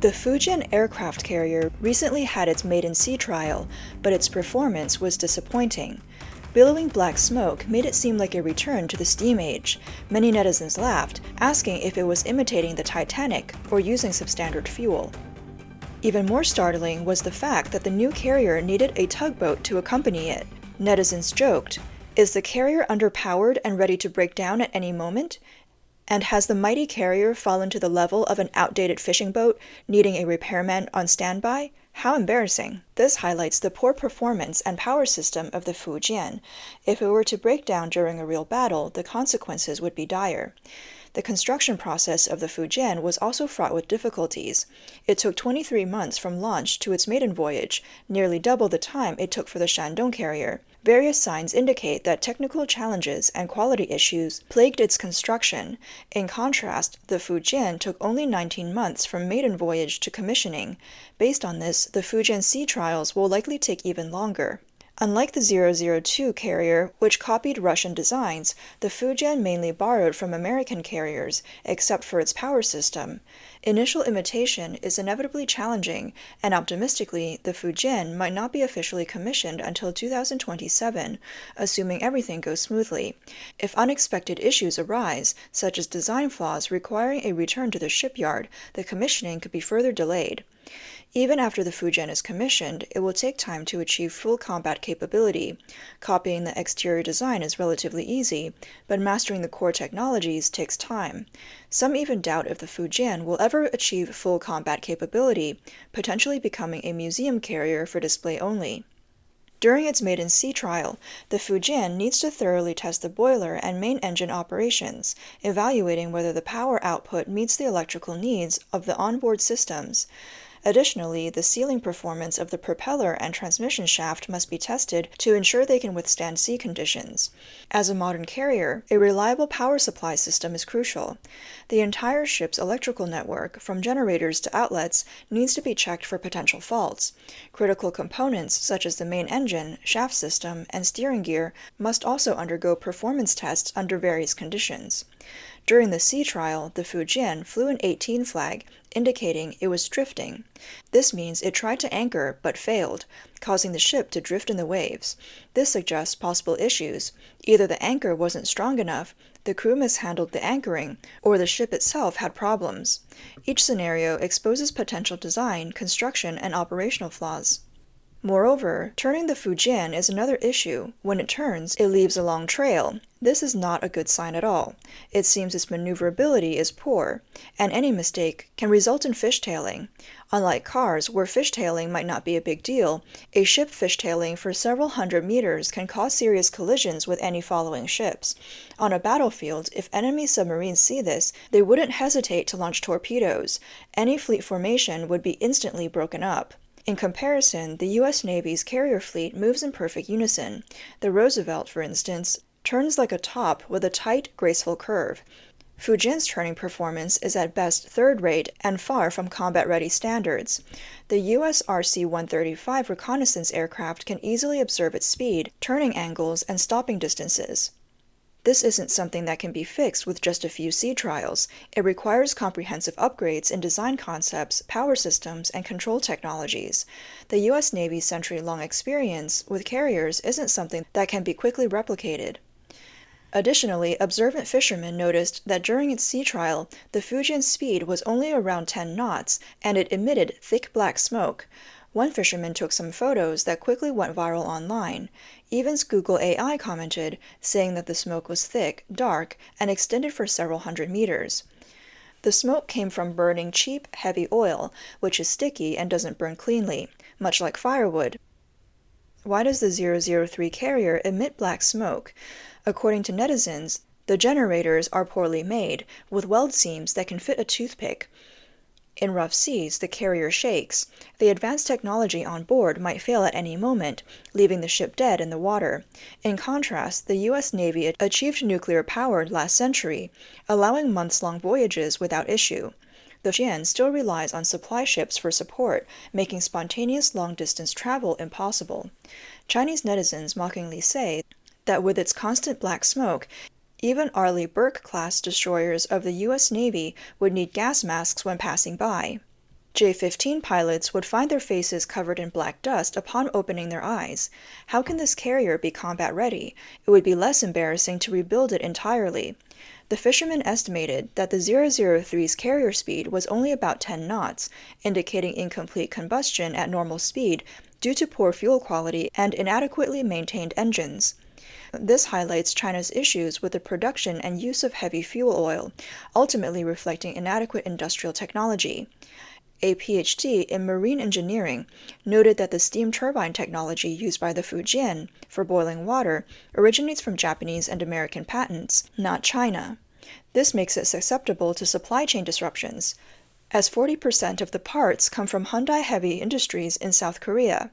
The Fujian aircraft carrier recently had its maiden sea trial, but its performance was disappointing. Billowing black smoke made it seem like a return to the steam age. Many netizens laughed, asking if it was imitating the Titanic or using substandard fuel. Even more startling was the fact that the new carrier needed a tugboat to accompany it. Netizens joked, "Is the carrier underpowered and ready to break down at any moment? And has the mighty carrier fallen to the level of an outdated fishing boat needing a repairman on standby? How embarrassing." This highlights the poor performance and power system of the Fujian. If it were to break down during a real battle, the consequences would be dire. The construction process of the Fujian was also fraught with difficulties. It took 23 months from launch to its maiden voyage, nearly double the time it took for the Shandong carrier. Various signs indicate that technical challenges and quality issues plagued its construction. In contrast, the Fujian took only 19 months from maiden voyage to commissioning. Based on this, the Fujian sea trials will likely take even longer. Unlike the 002 carrier, which copied Russian designs, the Fujian mainly borrowed from American carriers, except for its power system. Initial imitation is inevitably challenging, and optimistically, the Fujian might not be officially commissioned until 2027, assuming everything goes smoothly. If unexpected issues arise, such as design flaws requiring a return to the shipyard, the commissioning could be further delayed. Even after the Fujian is commissioned, it will take time to achieve full combat capability. Copying the exterior design is relatively easy, but mastering the core technologies takes time. Some even doubt if the Fujian will ever achieve full combat capability, potentially becoming a museum carrier for display only. During its maiden sea trial, the Fujian needs to thoroughly test the boiler and main engine operations, evaluating whether the power output meets the electrical needs of the onboard systems. Additionally, the sealing performance of the propeller and transmission shaft must be tested to ensure they can withstand sea conditions. As a modern carrier, a reliable power supply system is crucial. The entire ship's electrical network, from generators to outlets, needs to be checked for potential faults. Critical components such as the main engine, shaft system, and steering gear must also undergo performance tests under various conditions. During the sea trial, the Fujian flew an 18 flag, indicating it was drifting. This means it tried to anchor but failed, causing the ship to drift in the waves. This suggests possible issues. Either the anchor wasn't strong enough, the crew mishandled the anchoring, or the ship itself had problems. Each scenario exposes potential design, construction, and operational flaws. Moreover, turning the Fujian is another issue. When it turns, it leaves a long trail. This is not a good sign at all. It seems its maneuverability is poor, and any mistake can result in fishtailing. Unlike cars, where fishtailing might not be a big deal, a ship fishtailing for several hundred meters can cause serious collisions with any following ships. On a battlefield, if enemy submarines see this, they wouldn't hesitate to launch torpedoes. Any fleet formation would be instantly broken up. In comparison, the U.S. Navy's carrier fleet moves in perfect unison. The Roosevelt, for instance, turns like a top with a tight, graceful curve. Fujian's turning performance is at best third-rate and far from combat-ready standards. The U.S. RC-135 reconnaissance aircraft can easily observe its speed, turning angles, and stopping distances. This isn't something that can be fixed with just a few sea trials. It requires comprehensive upgrades in design concepts, power systems, and control technologies. The U.S. Navy's century-long experience with carriers isn't something that can be quickly replicated. Additionally, observant fishermen noticed that during its sea trial, the Fujian's speed was only around 10 knots, and it emitted thick black smoke. One fisherman took some photos that quickly went viral online. Even Google AI commented, saying that the smoke was thick, dark, and extended for several hundred meters. The smoke came from burning cheap, heavy oil, which is sticky and doesn't burn cleanly, much like firewood. Why does the 003 carrier emit black smoke? According to netizens, the generators are poorly made, with weld seams that can fit a toothpick. In rough seas, the carrier shakes. The advanced technology on board might fail at any moment, leaving the ship dead in the water. In contrast, the U.S. Navy achieved nuclear power last century, allowing months-long voyages without issue. The Fujian still relies on supply ships for support, making spontaneous long-distance travel impossible. Chinese netizens mockingly say that with its constant black smoke, even Arleigh Burke-class destroyers of the U.S. Navy would need gas masks when passing by. J-15 pilots would find their faces covered in black dust upon opening their eyes. How can this carrier be combat ready? It would be less embarrassing to rebuild it entirely. The fishermen estimated that the 003's carrier speed was only about 10 knots, indicating incomplete combustion at normal speed due to poor fuel quality and inadequately maintained engines. This highlights China's issues with the production and use of heavy fuel oil, ultimately reflecting inadequate industrial technology. A PhD in marine engineering noted that the steam turbine technology used by the Fujian for boiling water originates from Japanese and American patents, not China. This makes it susceptible to supply chain disruptions, as 40% of the parts come from Hyundai Heavy Industries in South Korea.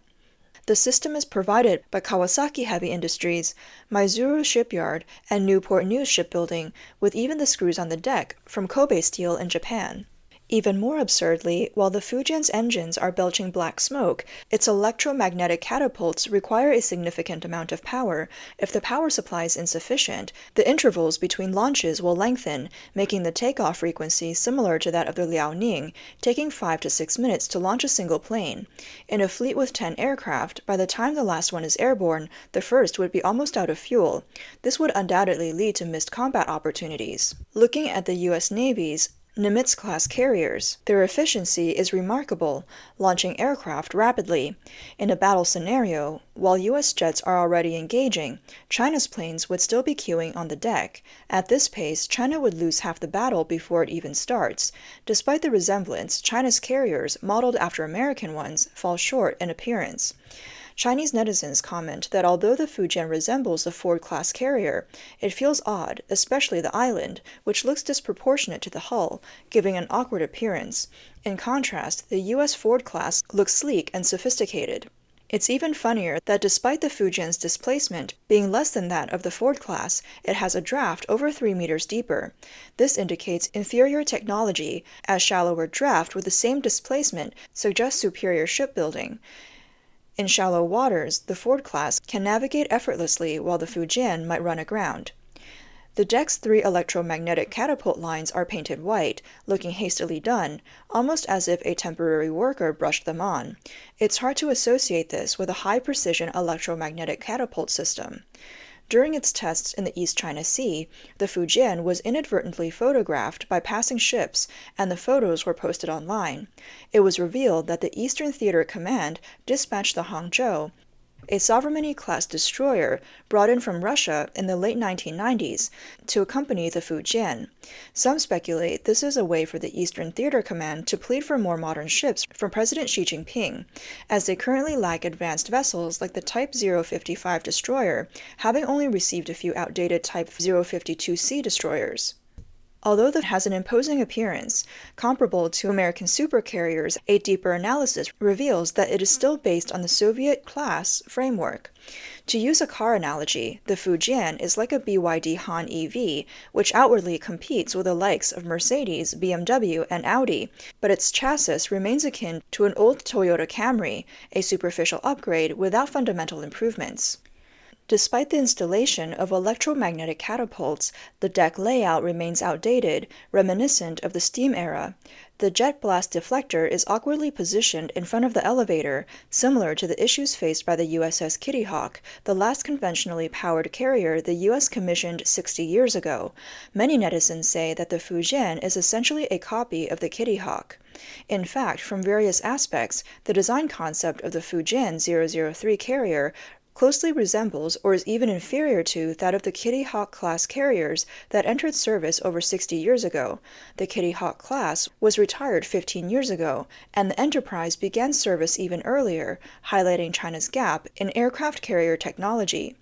The system is provided by Kawasaki Heavy Industries, Maizuru Shipyard, and Newport News Shipbuilding, with even the screws on the deck from Kobe Steel in Japan. Even more absurdly, while the Fujian's engines are belching black smoke, its electromagnetic catapults require a significant amount of power. If the power supply is insufficient, the intervals between launches will lengthen, making the takeoff frequency similar to that of the Liaoning, taking 5 to 6 minutes to launch a single plane. In a fleet with 10 aircraft, by the time the last one is airborne, the first would be almost out of fuel. This would undoubtedly lead to missed combat opportunities. Looking at the U.S. Navy's Nimitz-class carriers, their efficiency is remarkable, launching aircraft rapidly. In a battle scenario, while U.S. jets are already engaging, China's planes would still be queuing on the deck. At this pace, China would lose half the battle before it even starts. Despite the resemblance, China's carriers, modeled after American ones, fall short in appearance. Chinese netizens comment that although the Fujian resembles a Ford-class carrier, it feels odd, especially the island, which looks disproportionate to the hull, giving an awkward appearance. In contrast, the U.S. Ford-class looks sleek and sophisticated. It's even funnier that despite the Fujian's displacement being less than that of the Ford-class, it has a draft over 3 meters deeper. This indicates inferior technology, as shallower draft with the same displacement suggests superior shipbuilding. In shallow waters, the Ford-class can navigate effortlessly while the Fujian might run aground. The deck's 3 electromagnetic catapult lines are painted white, looking hastily done, almost as if a temporary worker brushed them on. It's hard to associate this with a high-precision electromagnetic catapult system. During its tests in the East China Sea, the Fujian was inadvertently photographed by passing ships, and the photos were posted online. It was revealed that the Eastern Theater Command dispatched the Hangzhou, a Sovereignty-class destroyer brought in from Russia in the late 1990s, to accompany the Fujian. Some speculate this is a way for the Eastern Theater Command to plead for more modern ships from President Xi Jinping, as they currently lack advanced vessels like the Type 055 destroyer, having only received a few outdated Type 052C destroyers. Although it has an imposing appearance, comparable to American supercarriers, a deeper analysis reveals that it is still based on the Soviet-class framework. To use a car analogy, the Fujian is like a BYD Han EV, which outwardly competes with the likes of Mercedes, BMW, and Audi, but its chassis remains akin to an old Toyota Camry, a superficial upgrade without fundamental improvements. Despite the installation of electromagnetic catapults, the deck layout remains outdated, reminiscent of the steam era. The jet blast deflector is awkwardly positioned in front of the elevator, similar to the issues faced by the USS Kitty Hawk, the last conventionally powered carrier the US commissioned 60 years ago. Many netizens say that the Fujian is essentially a copy of the Kitty Hawk. In fact, from various aspects, the design concept of the Fujian 003 carrier closely resembles or is even inferior to that of the Kitty Hawk class carriers that entered service over 60 years ago. The Kitty Hawk class was retired 15 years ago, and the Enterprise began service even earlier, highlighting China's gap in aircraft carrier technology.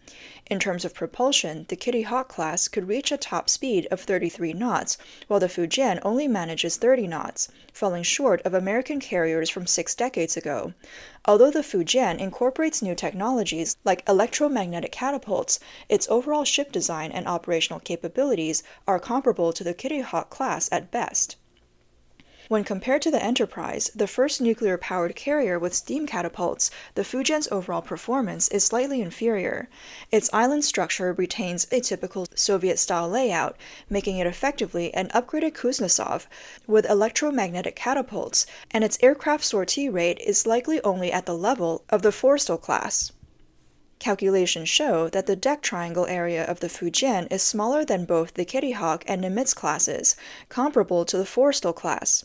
In terms of propulsion, the Kitty Hawk class could reach a top speed of 33 knots, while the Fujian only manages 30 knots, falling short of American carriers from 6 decades ago. Although the Fujian incorporates new technologies like electromagnetic catapults, its overall ship design and operational capabilities are comparable to the Kitty Hawk class at best. When compared to the Enterprise, the first nuclear-powered carrier with steam catapults, the Fujian's overall performance is slightly inferior. Its island structure retains a typical Soviet-style layout, making it effectively an upgraded Kuznetsov with electromagnetic catapults, and its aircraft sortie rate is likely only at the level of the Forrestal class. Calculations show that the deck triangle area of the Fujian is smaller than both the Kitty Hawk and Nimitz classes, comparable to the Forrestal class.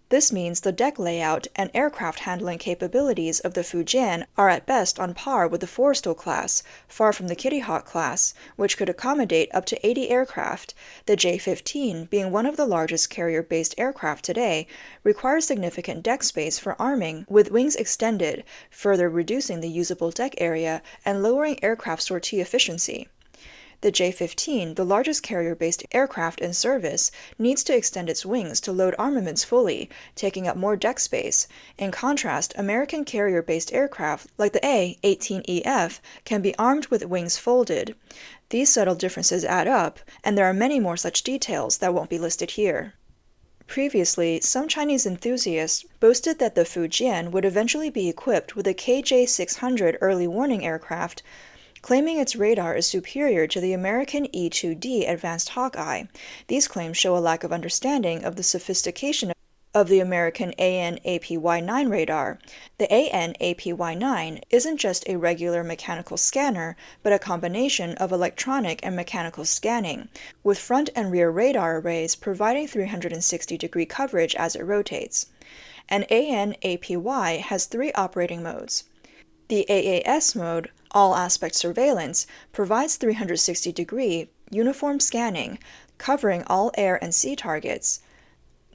This means the deck layout and aircraft handling capabilities of the Fujian are at best on par with the Forrestal class, far from the Kitty Hawk class, which could accommodate up to 80 aircraft. The J-15, being one of the largest carrier-based aircraft today, requires significant deck space for arming, with wings extended, further reducing the usable deck area and lowering aircraft sortie efficiency. The J-15, the largest carrier-based aircraft in service, needs to extend its wings to load armaments fully, taking up more deck space. In contrast, American carrier-based aircraft, like the A-18EF, can be armed with wings folded. These subtle differences add up, and there are many more such details that won't be listed here. Previously, some Chinese enthusiasts boasted that the Fujian would eventually be equipped with a KJ-600 early warning aircraft, claiming its radar is superior to the American E-2D Advanced Hawkeye. These claims show a lack of understanding of the sophistication of the American AN/APY-9 radar. The AN/APY-9 isn't just a regular mechanical scanner, but a combination of electronic and mechanical scanning, with front and rear radar arrays providing 360-degree coverage as it rotates. An AN/APY has 3 operating modes. The AAS mode, All Aspect Surveillance, provides 360-degree, uniform scanning, covering all air and sea targets.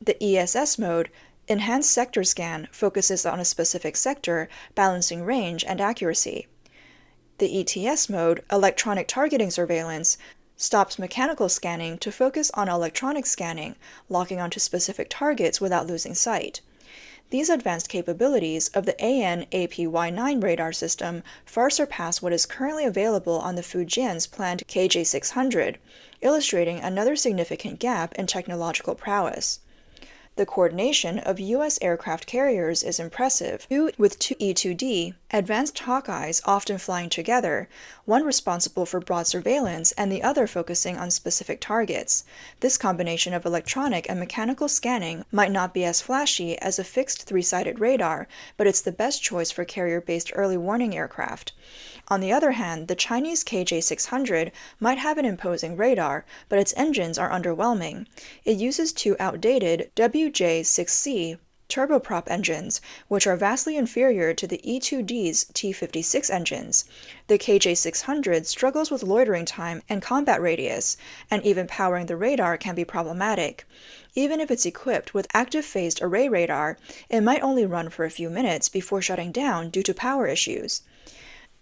The ESS mode, Enhanced Sector Scan, focuses on a specific sector, balancing range and accuracy. The ETS mode, Electronic Targeting Surveillance, stops mechanical scanning to focus on electronic scanning, locking onto specific targets without losing sight. These advanced capabilities of the AN/APY-9 radar system far surpass what is currently available on the Fujian's planned KJ-600, illustrating another significant gap in technological prowess. The coordination of U.S. aircraft carriers is impressive, with 2 E-2D advanced Hawkeyes often flying together, one responsible for broad surveillance and the other focusing on specific targets. This combination of electronic and mechanical scanning might not be as flashy as a fixed 3-sided radar, but it's the best choice for carrier-based early warning aircraft. On the other hand, the Chinese KJ-600 might have an imposing radar, but its engines are underwhelming. It uses 2 outdated WJ-6C turboprop engines, which are vastly inferior to the E-2D's T-56 engines. The KJ-600 struggles with loitering time and combat radius, and even powering the radar can be problematic. Even if it's equipped with active phased array radar, it might only run for a few minutes before shutting down due to power issues.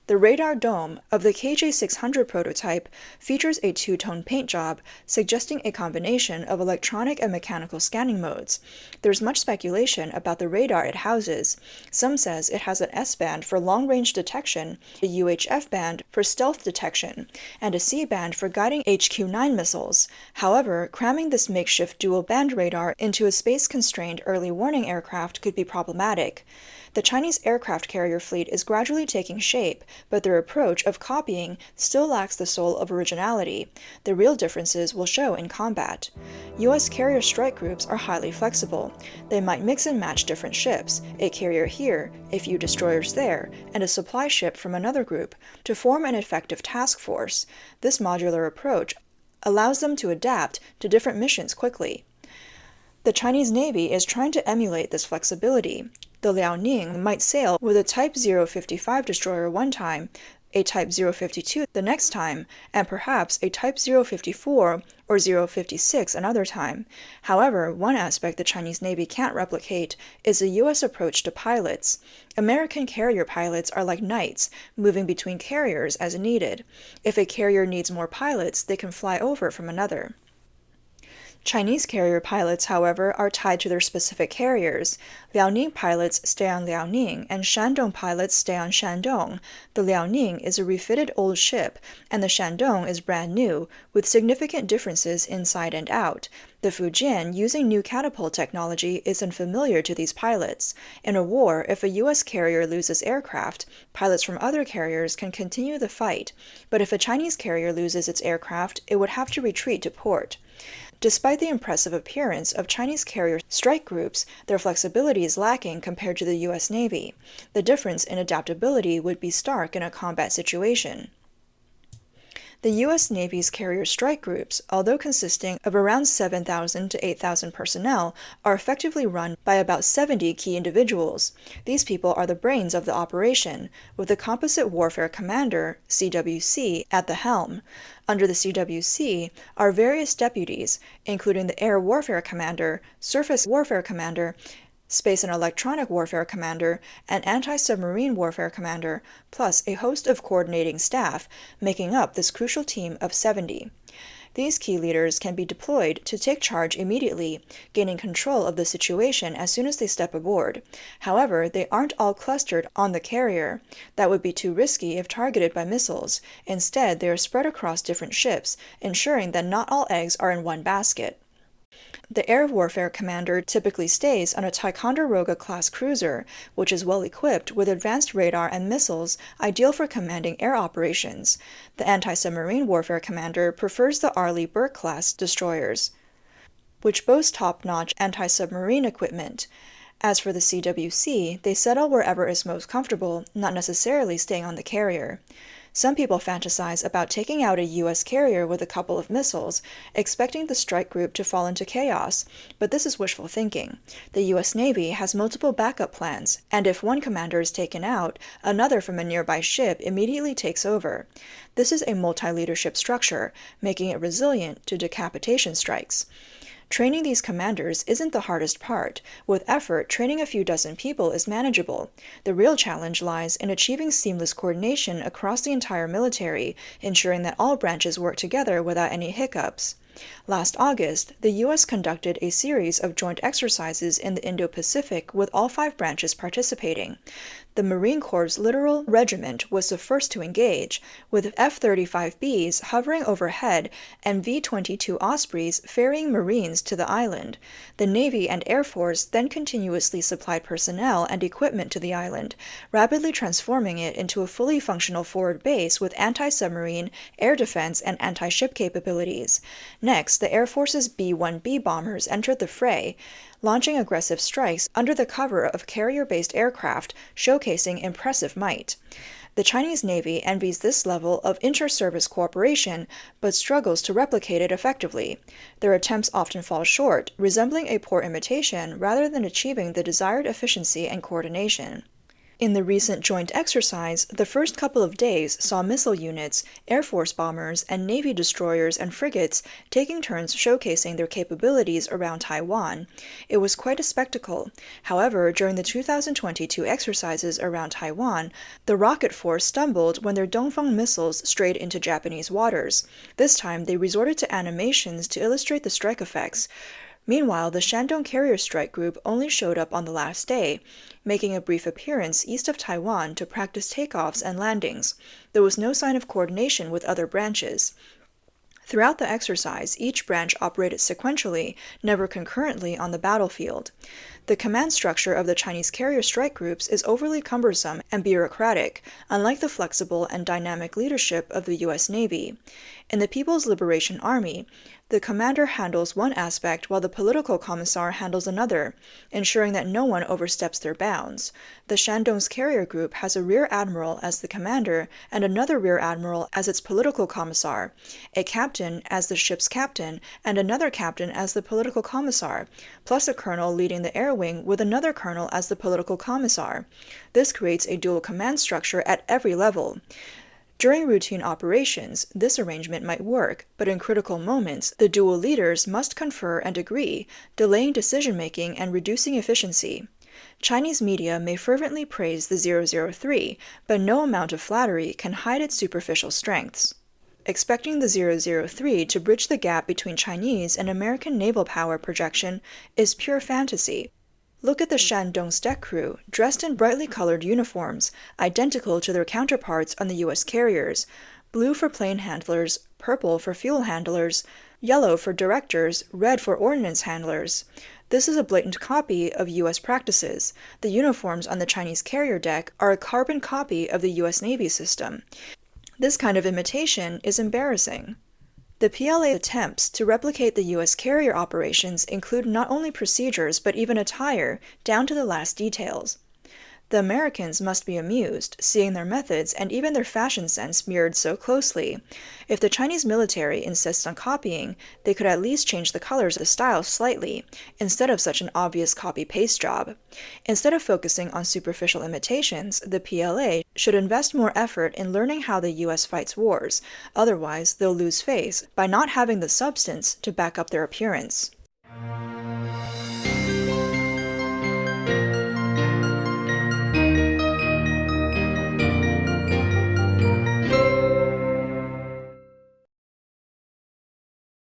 The radar dome of the KJ-600 prototype features a 2-tone paint job, suggesting a combination of electronic and mechanical scanning modes. There's much speculation about the radar it houses. Some says it has an S-band for long-range detection, a UHF band for stealth detection, and a C-band for guiding HQ-9 missiles. However, cramming this makeshift dual-band radar into a space-constrained early warning aircraft could be problematic. The Chinese aircraft carrier fleet is gradually taking shape, but their approach of copying still lacks the soul of originality. The real differences will show in combat. U.S. carrier strike groups are highly flexible. They might mix and match different ships, a carrier here, a few destroyers there, and a supply ship from another group, to form an effective task force. This modular approach allows them to adapt to different missions quickly. The Chinese Navy is trying to emulate this flexibility. The Liaoning might sail with a Type 055 destroyer one time, a Type 052 the next time, and perhaps a Type 054 or 056 another time. However, one aspect the Chinese Navy can't replicate is the U.S. approach to pilots. American carrier pilots are like knights, moving between carriers as needed. If a carrier needs more pilots, they can fly over from another. Chinese carrier pilots, however, are tied to their specific carriers. Liaoning pilots stay on Liaoning, and Shandong pilots stay on Shandong. The Liaoning is a refitted old ship, and the Shandong is brand new, with significant differences inside and out. The Fujian, using new catapult technology, is unfamiliar to these pilots. In a war, if a U.S. carrier loses aircraft, pilots from other carriers can continue the fight, but if a Chinese carrier loses its aircraft, it would have to retreat to port. Despite the impressive appearance of Chinese carrier strike groups, their flexibility is lacking compared to the U.S. Navy. The difference in adaptability would be stark in a combat situation. The U.S. Navy's carrier strike groups, although consisting of around 7,000 to 8,000 personnel, are effectively run by about 70 key individuals. These people are the brains of the operation, with the Composite Warfare Commander, CWC, at the helm. Under the CWC are various deputies, including the Air Warfare Commander, Surface Warfare Commander, Space and Electronic Warfare Commander, and Anti-Submarine Warfare Commander, plus a host of coordinating staff, making up this crucial team of 70. These key leaders can be deployed to take charge immediately, gaining control of the situation as soon as they step aboard. However, they aren't all clustered on the carrier. That would be too risky if targeted by missiles. Instead, they are spread across different ships, ensuring that not all eggs are in one basket. The Air Warfare Commander typically stays on a Ticonderoga-class cruiser, which is well equipped with advanced radar and missiles ideal for commanding air operations. The Anti-Submarine Warfare Commander prefers the Arleigh Burke-class destroyers, which boast top-notch anti-submarine equipment. As for the CWC, they settle wherever is most comfortable, not necessarily staying on the carrier. Some people fantasize about taking out a U.S. carrier with a couple of missiles, expecting the strike group to fall into chaos, but this is wishful thinking. The U.S. Navy has multiple backup plans, and if one commander is taken out, another from a nearby ship immediately takes over. This is a multi-leadership structure, making it resilient to decapitation strikes. Training these commanders isn't the hardest part. With effort, training a few dozen people is manageable. The real challenge lies in achieving seamless coordination across the entire military, ensuring that all branches work together without any hiccups. Last August, the U.S. conducted a series of joint exercises in the Indo-Pacific with all 5 branches participating. The Marine Corps' Littoral Regiment was the first to engage, with F-35Bs hovering overhead and V-22 Ospreys ferrying Marines to the island. The Navy and Air Force then continuously supplied personnel and equipment to the island, rapidly transforming it into a fully functional forward base with anti-submarine, air defense, and anti-ship capabilities. Next, the Air Force's B-1B bombers entered the fray, launching aggressive strikes under the cover of carrier-based aircraft, showcasing impressive might. The Chinese Navy envies this level of inter-service cooperation, but struggles to replicate it effectively. Their attempts often fall short, resembling a poor imitation rather than achieving the desired efficiency and coordination. In the recent joint exercise, the first couple of days saw missile units, Air Force bombers, and Navy destroyers and frigates taking turns showcasing their capabilities around Taiwan. It was quite a spectacle. However, during the 2022 exercises around Taiwan, the rocket force stumbled when their Dongfeng missiles strayed into Japanese waters. This time, they resorted to animations to illustrate the strike effects. Meanwhile, the Shandong Carrier Strike Group only showed up on the last day, making a brief appearance east of Taiwan to practice takeoffs and landings. There was no sign of coordination with other branches. Throughout the exercise, each branch operated sequentially, never concurrently on the battlefield. The command structure of the Chinese carrier strike groups is overly cumbersome and bureaucratic, unlike the flexible and dynamic leadership of the U.S. Navy. In the People's Liberation Army, the commander handles one aspect while the political commissar handles another, ensuring that no one oversteps their bounds. The Shandong's carrier group has a rear admiral as the commander and another rear admiral as its political commissar, a captain as the ship's captain, and another captain as the political commissar, plus a colonel leading the air wing with another colonel as the political commissar. This creates a dual command structure at every level. During routine operations, this arrangement might work, but in critical moments, the dual leaders must confer and agree, delaying decision-making and reducing efficiency. Chinese media may fervently praise the 003, but no amount of flattery can hide its superficial strengths. Expecting the 003 to bridge the gap between Chinese and American naval power projection is pure fantasy. Look at the Shandong's deck crew, dressed in brightly colored uniforms, identical to their counterparts on the U.S. carriers: blue for plane handlers, purple for fuel handlers, yellow for directors, red for ordnance handlers. This is a blatant copy of U.S. practices. The uniforms on the Chinese carrier deck are a carbon copy of the U.S. Navy system. This kind of imitation is embarrassing. The PLA attempts to replicate the U.S. carrier operations include not only procedures but even attire, down to the last details. The Americans must be amused, seeing their methods and even their fashion sense mirrored so closely. If the Chinese military insists on copying, they could at least change the colors of the style slightly, instead of such an obvious copy-paste job. Instead of focusing on superficial imitations, the PLA should invest more effort in learning how the U.S. fights wars, otherwise they'll lose face by not having the substance to back up their appearance.